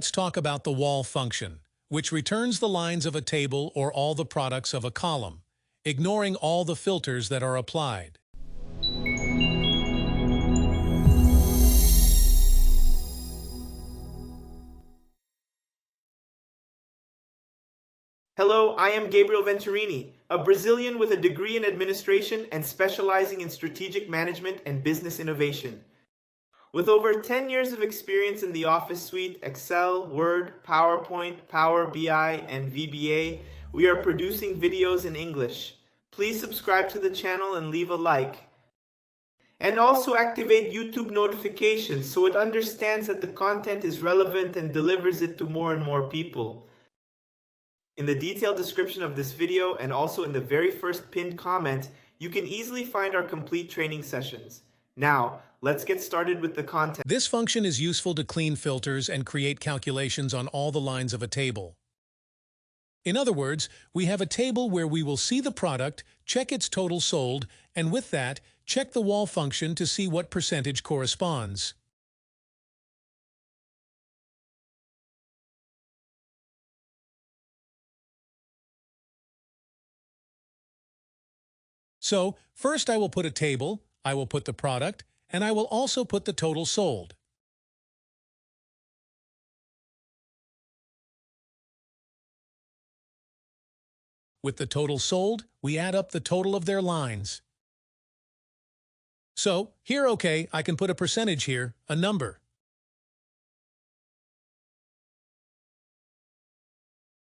Let's talk about the wall function, which returns the lines of a table or all the products of a column, ignoring all the filters that are applied. Hello, I am Gabriel Venturini, a Brazilian with a degree in administration and specializing in strategic management and business innovation. With over 10 years of experience in the Office suite, Excel, Word, PowerPoint, Power BI, and VBA, we are producing videos in English. Please subscribe to the channel and leave a like. And also activate YouTube notifications so it understands that the content is relevant and delivers it to more and more people. In the detailed description of this video and also in the very first pinned comment, you can easily find our complete training sessions. Now, let's get started with the content. This function is useful to clean filters and create calculations on all the lines of a table. In other words, we have a table where we will see the product, check its total sold, and with that, check the wall function to see what percentage corresponds. So, first I will put a table, I will put the product, and I will also put the total sold. With the total sold, we add up the total of their lines. So, here okay, I can put a percentage here, a number.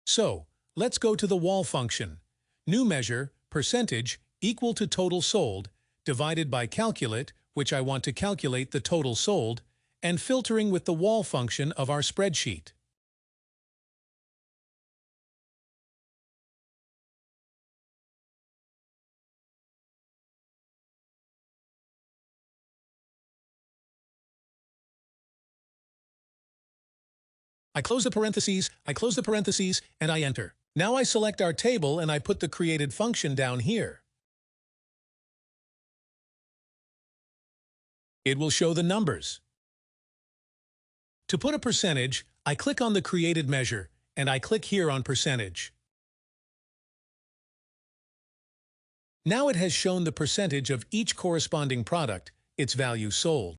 So, let's go to the wall function. New measure, percentage, equal to total sold, divided by calculate, which I want to calculate the total sold, and filtering with the wall function of our spreadsheet. I close the parentheses, and I enter. Now I select our table and I put the created function down here. It will show the numbers. To put a percentage, I click on the created measure, and I click here on percentage. Now it has shown the percentage of each corresponding product, its value sold.